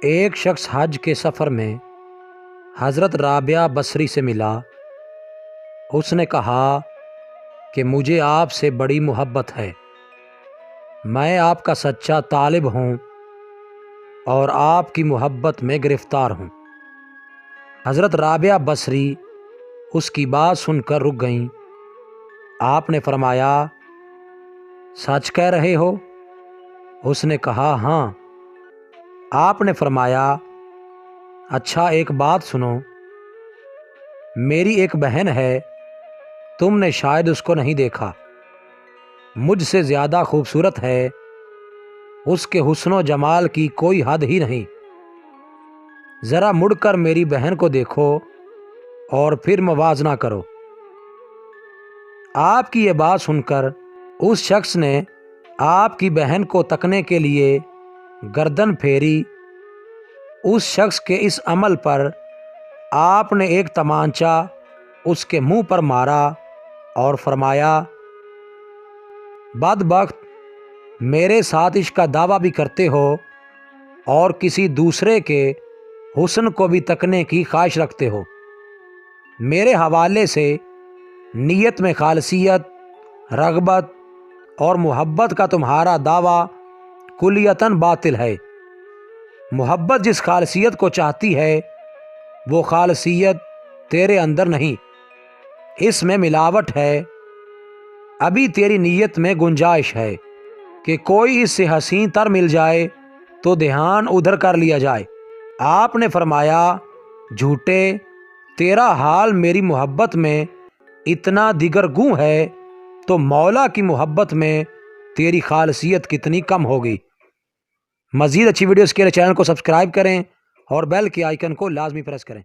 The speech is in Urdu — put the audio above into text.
ایک شخص حج کے سفر میں حضرت رابعہ بصری سے ملا۔ اس نے کہا کہ مجھے آپ سے بڑی محبت ہے، میں آپ کا سچا طالب ہوں اور آپ کی محبت میں گرفتار ہوں۔ حضرت رابعہ بصری اس کی بات سن کر رک گئیں۔ آپ نے فرمایا، سچ کہہ رہے ہو؟ اس نے کہا، ہاں۔ آپ نے فرمایا، اچھا ایک بات سنو، میری ایک بہن ہے، تم نے شاید اس کو نہیں دیکھا، مجھ سے زیادہ خوبصورت ہے، اس کے حسن و جمال کی کوئی حد ہی نہیں۔ ذرا مڑ کر میری بہن کو دیکھو اور پھر موازنہ کرو۔ آپ کی یہ بات سن کر اس شخص نے آپ کی بہن کو تکنے کے لیے گردن پھیری۔ اس شخص کے اس عمل پر آپ نے ایک تمانچہ اس کے منہ پر مارا اور فرمایا، بدبخت، میرے ساتھ عشق کا دعویٰ بھی کرتے ہو اور کسی دوسرے کے حسن کو بھی تکنے کی خواہش رکھتے ہو۔ میرے حوالے سے نیت میں خالصیت، رغبت اور محبت کا تمہارا دعویٰ کلیتاً باطل ہے۔ محبت جس خالصیت کو چاہتی ہے وہ خالصیت تیرے اندر نہیں، اس میں ملاوٹ ہے۔ ابھی تیری نیت میں گنجائش ہے کہ کوئی اس سے حسین تر مل جائے تو دھیان ادھر کر لیا جائے۔ آپ نے فرمایا، جھوٹے، تیرا حال میری محبت میں اتنا دیگر گوں ہے تو مولا کی محبت میں تیری خالصیت کتنی کم ہوگی۔ مزید اچھی ویڈیوز کے لیے چینل کو سبسکرائب کریں اور بیل کے آئیکن کو لازمی پریس کریں۔